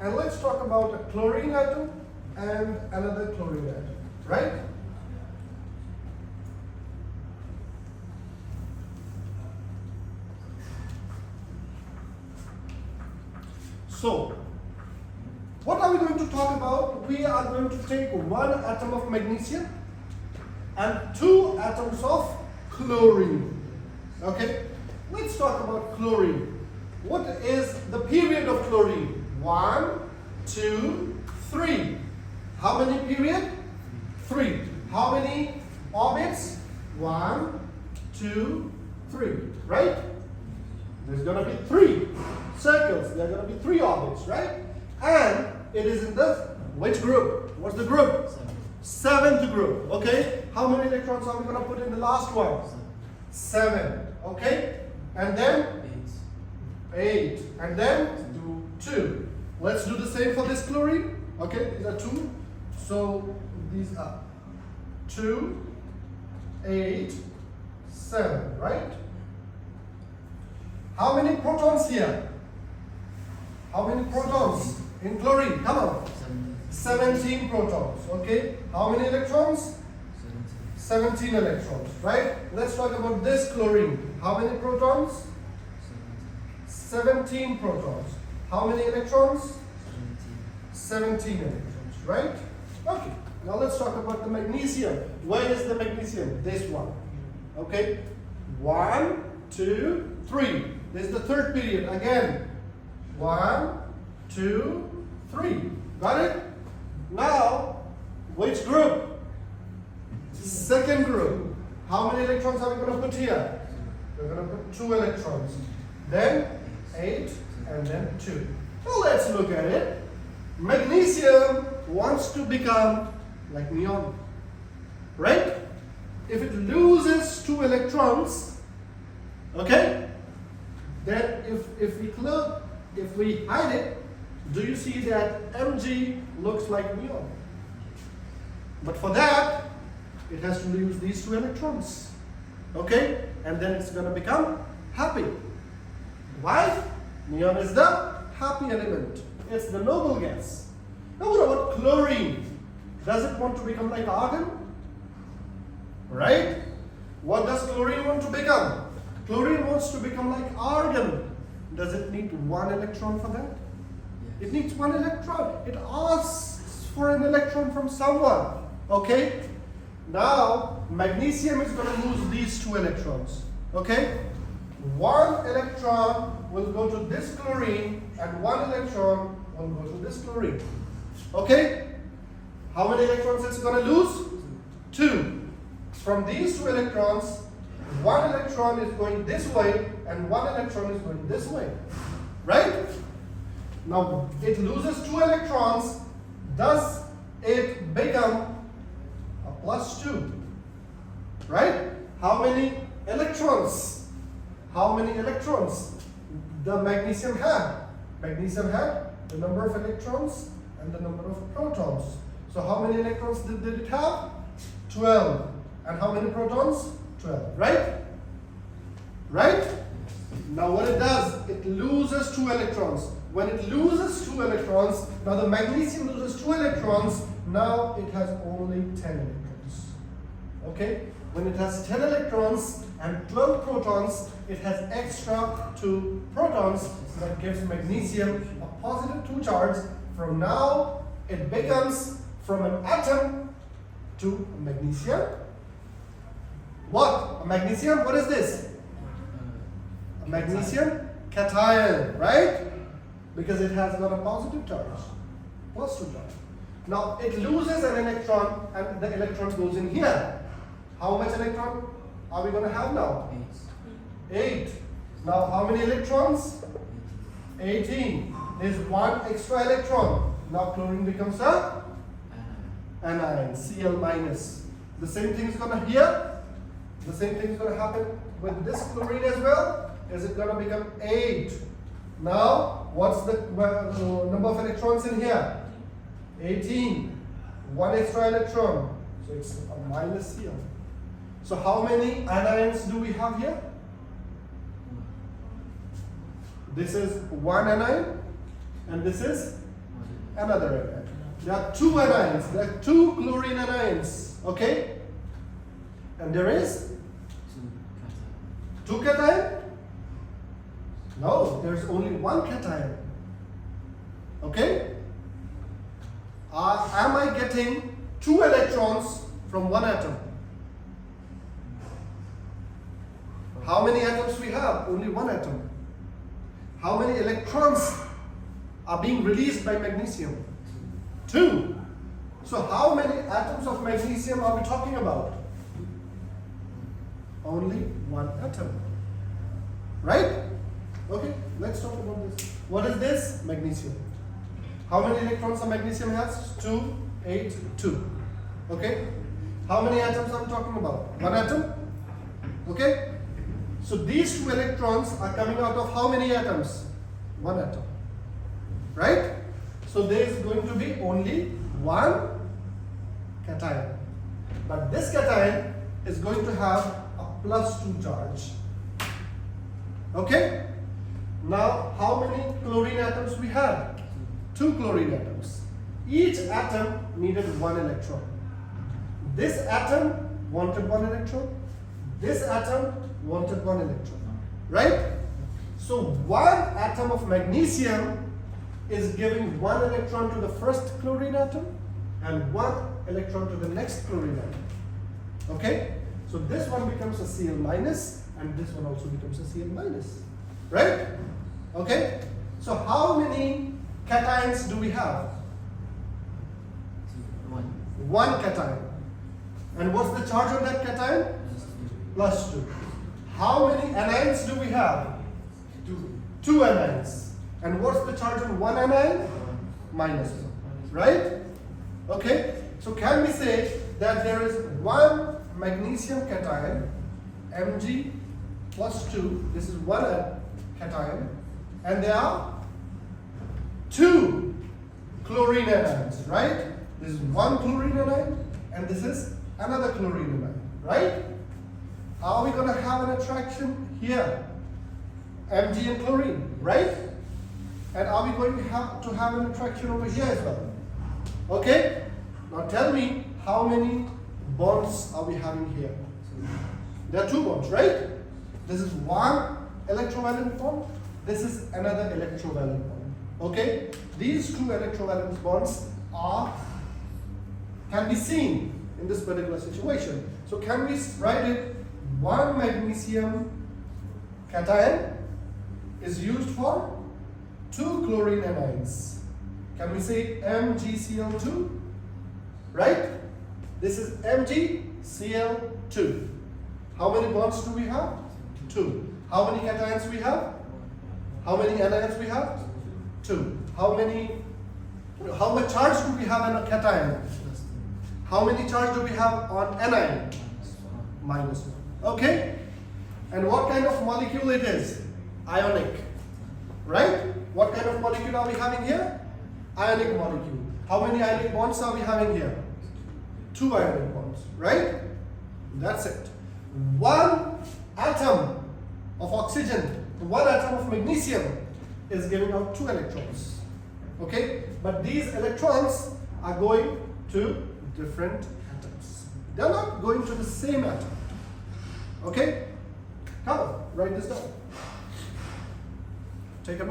And let's talk about a chlorine atom and another chlorine atom, right? So, what are we going to talk about? We are going to take one atom of magnesium and two atoms of chlorine. Okay? Let's talk about chlorine. What is the period of chlorine? 1, 2, 3. How many period? 3. How many orbits? 1, 2, 3. Right? There's going to be 3 circles. There are going to be 3 orbits, right? And it is in the which group? What's the group? 7th group. Okay? How many electrons are we going to put in the last one? 7. Okay? And then 8. And then 2. Let's do the same for this chlorine. Okay? These are 2. So these are 2, 8, 7. Right? How many protons here? How many protons in chlorine? Come on. 17 protons. Okay. How many electrons? 17 electrons. Right? Let's talk about this chlorine. How many protons? 17 protons. How many electrons? 17 electrons. Right? Okay. Now let's talk about the magnesium. Where is the magnesium? This one. Okay. 1, 2, 3. This is the third period. Again. 1, 2, 3. Got it? Now, which group? Second group. How many electrons are we going to put here? We're going to put 2 electrons. Then 8 and then 2. So let's look at it. Magnesium wants to become like neon. Right? If it loses 2 electrons, okay? Then if we hide it, do you see that Mg looks like neon? But for that, it has to lose these 2 electrons. Okay? And then it's going to become happy. Why? Neon is the happy element. It's the noble gas. Now what about chlorine? Does it want to become like argon? Right? What does chlorine want to become? Chlorine wants to become like argon. Does it need 1 electron for that? It needs 1 electron. It asks for an electron from someone. Okay? Now, magnesium is going to lose these 2 electrons. Okay? 1 electron will go to this chlorine and 1 electron will go to this chlorine. Okay? How many electrons it's going to lose? 2. From these 2 electrons, 1 electron is going this way and 1 electron is going this way. Right? Now, it loses 2 electrons. Does it become a +2? Right? How many electrons? How many electrons the magnesium had? Magnesium had the number of electrons and the number of protons. So how many electrons did it have? 12. And how many protons? 12. Right? Right? Now what it does, it loses 2 electrons. When it loses 2 electrons, now the magnesium loses 2 electrons, now it has only 10 electrons. Okay? When it has 10 electrons and 12 protons, it has extra 2 protons that gives magnesium a positive 2 charge. From now, it becomes from an atom to a magnesium. What? A magnesium? What is this? A magnesium cation, right? Because it has got a positive charge, +2 charge. Now it loses an electron and the electron goes in here. How much electron are we going to have now? 8. Now how many electrons? 18. There's 1 extra electron. Now chlorine becomes a anion, Cl-. The same thing is going to here. The same thing is going to happen with this chlorine as well. Is it going to become 8? Now, what's the number of electrons in here? 18. 1 extra electron. So it's a minus here. So how many anions do we have here? This is 1 anion and this is another anion. There are two anions. There are two chlorine anions. Okay? And there is two cation? No, there's only one cation. Okay? Am I getting two electrons from one atom? How many atoms we have? Only one atom. How many electrons are being released by magnesium? Two. So how many atoms of magnesium are we talking about? Only one atom. Right? Okay, let's talk about this. What is this? Magnesium. How many electrons a magnesium has? 2, 8, 2. Okay? How many atoms are we talking about? One atom? Okay? So these two electrons are coming out of how many atoms? One atom. Right? So there is going to be only one cation. But this cation is going to have a +2 charge. Okay? Now, how many chlorine atoms we have? Two chlorine atoms. Each atom needed one electron. This atom wanted one electron. This atom wanted one electron. Right? So one atom of magnesium is giving one electron to the first chlorine atom and one electron to the next chlorine atom. Okay? So this one becomes a Cl minus and this one also becomes a Cl minus. Right? Okay? So how many cations do we have? One cation. And what's the charge on that cation? +2. How many anions do we have? Two anions. And what's the charge on one anion? -1. Right? Okay? So can we say that there is one magnesium cation, Mg +2, this is one cation, and there are two chlorine anions, right? This is one chlorine anion and this is another chlorine anion, right? Are we going to have an attraction here? Mg and chlorine, right? And are we going to have an attraction over here as well? Okay? Now tell me, how many bonds are we having here? There are two bonds, right? This is one electrovalent bond. This is another electrovalent bond. Okay? These two electrovalent bonds can be seen in this particular situation. So can we write it? One magnesium cation is used for two chlorine anions. Can we say MgCl2? Right? This is MgCl2. How many bonds do we have? Two. How many cations we have? How many anions we have? Two. How much charge do we have on a cation? How many charge do we have on anion? -1. Okay? And what kind of molecule it is? Ionic. Right? What kind of molecule are we having here? Ionic molecule. How many ionic bonds are we having here? Two ionic bonds. Right? That's it. One atom of oxygen, one atom of magnesium is giving out two electrons. Okay? But these electrons are going to different atoms. They're not going to the same atom. Okay? Come on, write this down. Take a